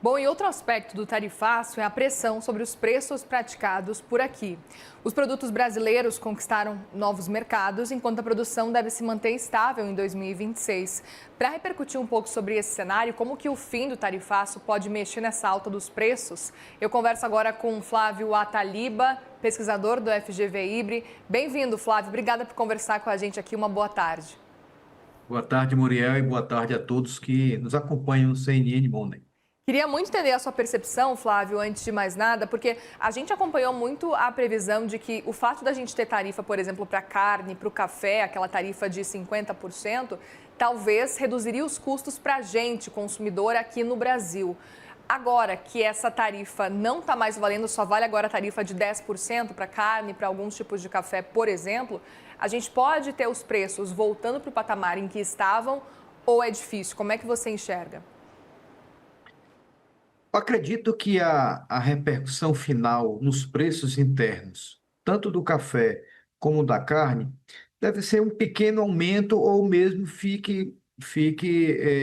Bom, e outro aspecto do tarifaço é a pressão sobre os preços praticados por aqui. Os produtos brasileiros conquistaram novos mercados, enquanto a produção deve se manter estável em 2026. Para repercutir um pouco sobre esse cenário, como que o fim do tarifaço pode mexer nessa alta dos preços, eu converso agora com Flávio Ataliba, pesquisador do FGV Ibre. Bem-vindo, Flávio. Obrigada por conversar com a gente aqui. Uma boa tarde. Boa tarde, Muriel, e boa tarde a todos que nos acompanham no CNN Money. Queria muito entender a sua percepção, Flávio, antes de mais nada, porque a gente acompanhou muito a previsão de que o fato da gente ter tarifa, por exemplo, para carne, para o café, aquela tarifa de 50%, talvez reduziria os custos para a gente, consumidor, aqui no Brasil. Agora que essa tarifa não está mais valendo, só vale agora a tarifa de 10% para carne, para alguns tipos de café, por exemplo, a gente pode ter os preços voltando para o patamar em que estavam ou é difícil? Como é que você enxerga? Eu acredito que a repercussão final nos preços internos, tanto do café como da carne, deve ser um pequeno aumento ou mesmo fique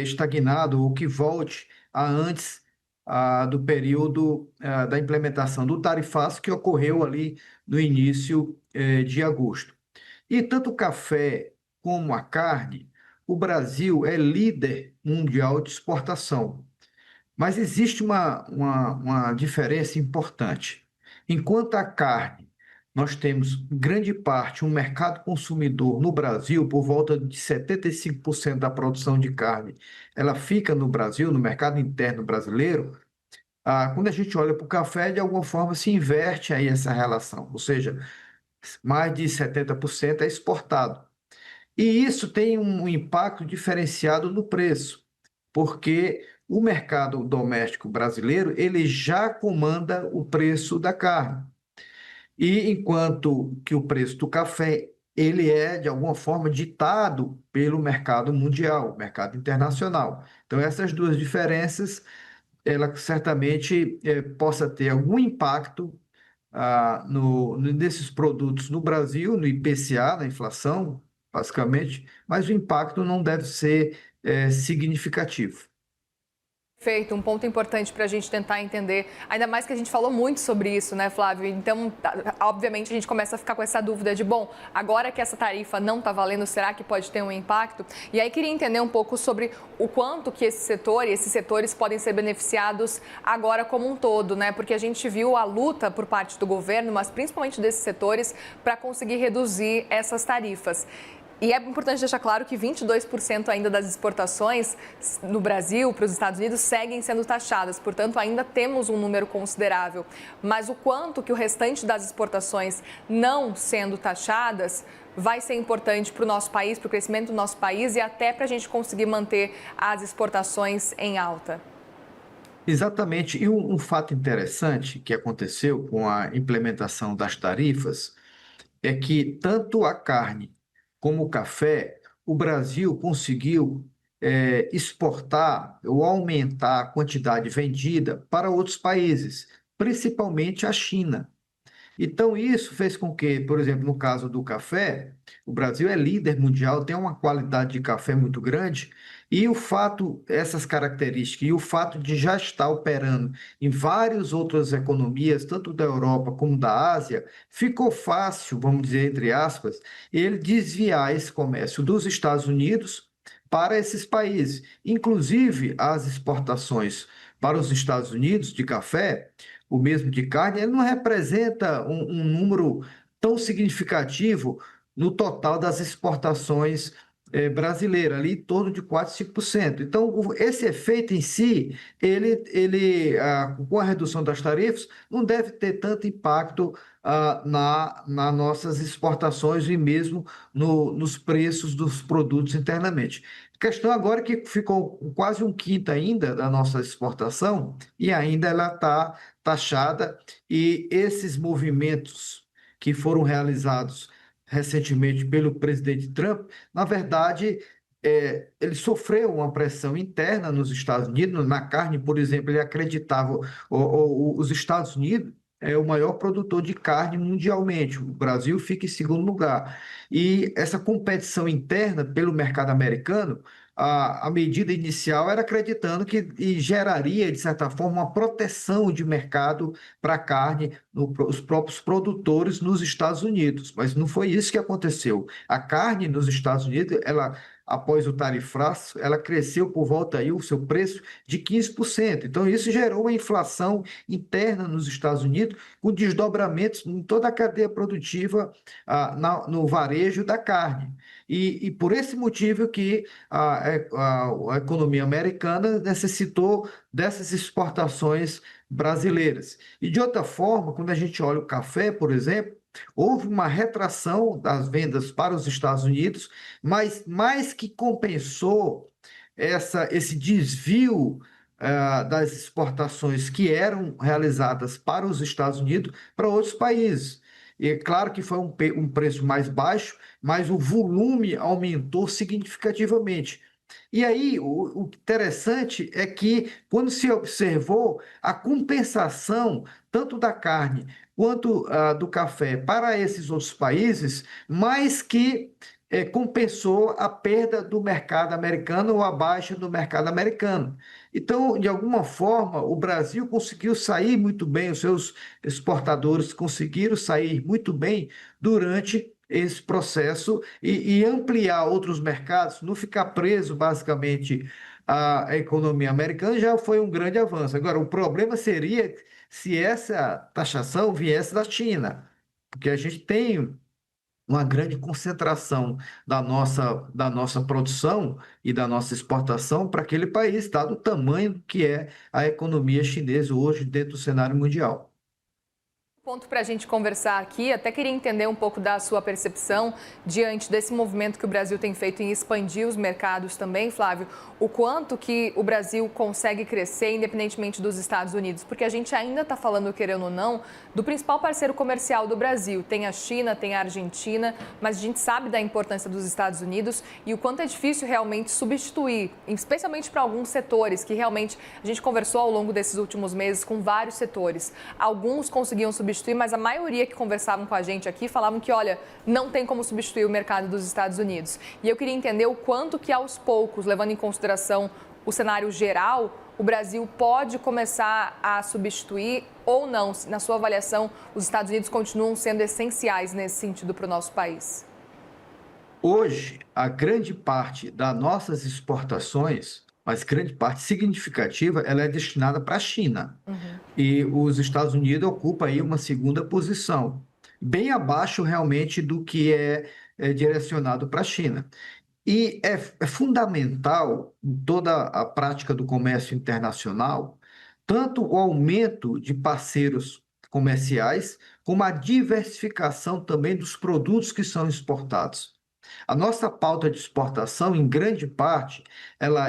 estagnado ou que volte a antes do período da implementação do tarifaço que ocorreu ali no início de agosto. E tanto o café como a carne, o Brasil é líder mundial de exportação. Mas existe uma diferença importante. Enquanto a carne, nós temos grande parte, um mercado consumidor no Brasil, por volta de 75% da produção de carne, ela fica no Brasil, no mercado interno brasileiro. Quando a gente olha para o café, de alguma forma se inverte aí essa relação, ou seja, mais de 70% é exportado. E isso tem um impacto diferenciado no preço, porque o mercado doméstico brasileiro ele já comanda o preço da carne. E enquanto que o preço do café ele é de alguma forma ditado pelo mercado mundial, mercado internacional. Então essas duas diferenças, ela certamente possa ter algum impacto nesses produtos no Brasil, no IPCA, na inflação, basicamente, mas o impacto não deve ser significativo. Perfeito, um ponto importante para a gente tentar entender, ainda mais que a gente falou muito sobre isso, né, Flávio? Então, obviamente, a gente começa a ficar com essa dúvida de, bom, agora que essa tarifa não está valendo, será que pode ter um impacto? E aí queria entender um pouco sobre o quanto que esse setor e esses setores podem ser beneficiados agora como um todo, né? Porque a gente viu a luta por parte do governo, mas principalmente desses setores, para conseguir reduzir essas tarifas. E é importante deixar claro que 22% ainda das exportações no Brasil para os Estados Unidos seguem sendo taxadas, portanto, ainda temos um número considerável. Mas o quanto que o restante das exportações não sendo taxadas vai ser importante para o nosso país, para o crescimento do nosso país e até para a gente conseguir manter as exportações em alta. Exatamente. E um fato interessante que aconteceu com a implementação das tarifas é que tanto a carne como o café, o Brasil conseguiu exportar ou aumentar a quantidade vendida para outros países, principalmente a China. Então, isso fez com que, por exemplo, no caso do café, o Brasil é líder mundial, tem uma qualidade de café muito grande, e o fato, essas características, e o fato de já estar operando em várias outras economias, tanto da Europa como da Ásia, ficou fácil, vamos dizer, entre aspas, ele desviar esse comércio dos Estados Unidos para esses países. Inclusive, as exportações para os Estados Unidos de café o mesmo de carne, ele não representa um número tão significativo no total das exportações brasileiras, ali em torno de 4, 5%. Então, esse efeito em si, com a redução das tarifas, não deve ter tanto impacto nas nossas exportações e mesmo nos preços dos produtos internamente. A questão agora é que ficou quase um quinto ainda da nossa exportação e ainda ela está taxada, e esses movimentos que foram realizados recentemente pelo presidente Trump, na verdade, ele sofreu uma pressão interna nos Estados Unidos, na carne, por exemplo, ele acreditava, os Estados Unidos é o maior produtor de carne mundialmente, o Brasil fica em segundo lugar. E essa competição interna pelo mercado americano a medida inicial era acreditando que geraria, de certa forma, uma proteção de mercado para a carne, os próprios produtores nos Estados Unidos. Mas não foi isso que aconteceu. A carne nos Estados Unidos, ela, após o tarifaço, ela cresceu por volta aí, o seu preço, de 15%. Então, isso gerou uma inflação interna nos Estados Unidos, com desdobramentos em toda a cadeia produtiva, no varejo da carne. E por esse motivo que a economia americana necessitou dessas exportações brasileiras. E de outra forma, quando a gente olha o café, por exemplo, houve uma retração das vendas para os Estados Unidos, mas mais que compensou esse desvio das exportações que eram realizadas para os Estados Unidos para outros países. E é claro que foi um preço mais baixo, mas o volume aumentou significativamente. E aí, o interessante é que, quando se observou a compensação tanto da carne quanto do café para esses outros países, mais que compensou a perda do mercado americano ou a baixa do mercado americano. Então, de alguma forma, o Brasil conseguiu sair muito bem, os seus exportadores conseguiram sair muito bem durante esse processo e ampliar outros mercados, não ficar preso basicamente à economia americana, já foi um grande avanço. Agora, o problema seria se essa taxação viesse da China, porque a gente tem uma grande concentração da nossa produção e da nossa exportação para aquele país, dado o tamanho que é a economia chinesa hoje dentro do cenário mundial. Ponto para a gente conversar aqui, até queria entender um pouco da sua percepção diante desse movimento que o Brasil tem feito em expandir os mercados também, Flávio, o quanto que o Brasil consegue crescer independentemente dos Estados Unidos, porque a gente ainda está falando, querendo ou não, do principal parceiro comercial do Brasil, tem a China, tem a Argentina, mas a gente sabe da importância dos Estados Unidos e o quanto é difícil realmente substituir, especialmente para alguns setores que realmente a gente conversou ao longo desses últimos meses com vários setores, alguns conseguiam substituir, mas a maioria que conversavam com a gente aqui falavam que, olha, não tem como substituir o mercado dos Estados Unidos. E eu queria entender o quanto que aos poucos, levando em consideração o cenário geral, o Brasil pode começar a substituir ou não. Na sua avaliação, os Estados Unidos continuam sendo essenciais nesse sentido para o nosso país? Hoje, a grande parte das nossas exportações, mas grande parte significativa, ela é destinada para a China. E os Estados Unidos ocupam aí uma segunda posição, bem abaixo realmente do que é direcionado para a China. E é fundamental em toda a prática do comércio internacional, tanto o aumento de parceiros comerciais, como a diversificação também dos produtos que são exportados. A nossa pauta de exportação, em grande parte,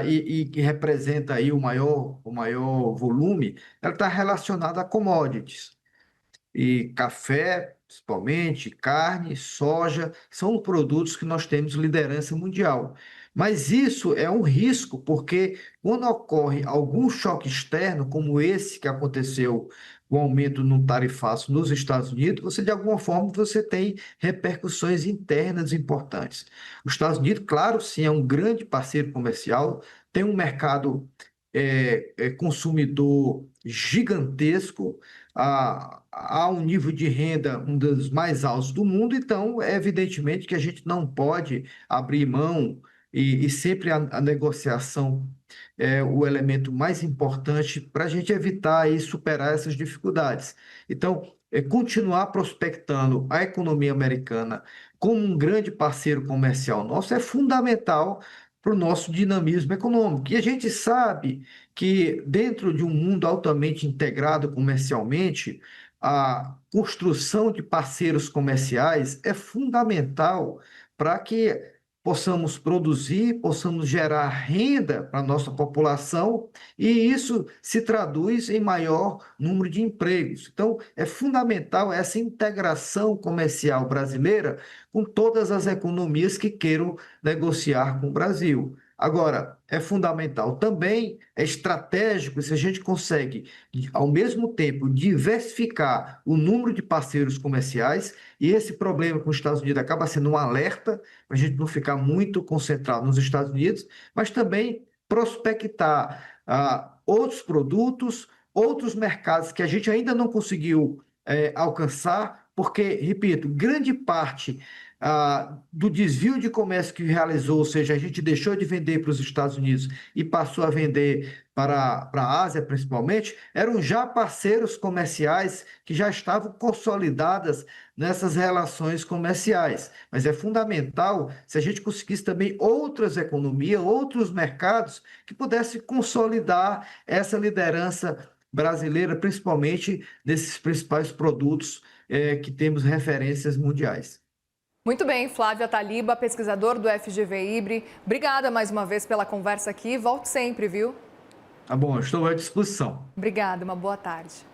e que representa aí o maior volume, ela está relacionada a commodities. E café, principalmente, carne, soja, são produtos que nós temos liderança mundial. Mas isso é um risco, porque quando ocorre algum choque externo, como esse que aconteceu, o aumento no tarifaço nos Estados Unidos, você, de alguma forma, você tem repercussões internas importantes. Os Estados Unidos, claro, sim, é um grande parceiro comercial, tem um mercado consumidor gigantesco, há um nível de renda um dos mais altos do mundo, então é evidentemente que a gente não pode abrir mão e sempre a negociação é o elemento mais importante para a gente evitar e superar essas dificuldades. Então, continuar prospectando a economia americana como um grande parceiro comercial nosso é fundamental para o nosso dinamismo econômico. E a gente sabe que dentro de um mundo altamente integrado comercialmente, a construção de parceiros comerciais é fundamental para que possamos produzir, possamos gerar renda para a nossa população e isso se traduz em maior número de empregos. Então, é fundamental essa integração comercial brasileira com todas as economias que queiram negociar com o Brasil. Agora, é fundamental também, é estratégico se a gente consegue, ao mesmo tempo, diversificar o número de parceiros comerciais, e esse problema com os Estados Unidos acaba sendo um alerta para a gente não ficar muito concentrado nos Estados Unidos, mas também prospectar outros produtos, outros mercados que a gente ainda não conseguiu alcançar, porque, repito, grande parte do desvio de comércio que realizou, ou seja, a gente deixou de vender para os Estados Unidos e passou a vender para a Ásia, principalmente, eram já parceiros comerciais que já estavam consolidadas nessas relações comerciais. Mas é fundamental se a gente conseguisse também outras economias, outros mercados que pudessem consolidar essa liderança brasileira, principalmente nesses principais produtos que temos referências mundiais. Muito bem, Flávio Ataliba, pesquisador do FGV IBRE. Obrigada mais uma vez pela conversa aqui. Volte sempre, viu? Tá bom, estou à disposição. Obrigada, uma boa tarde.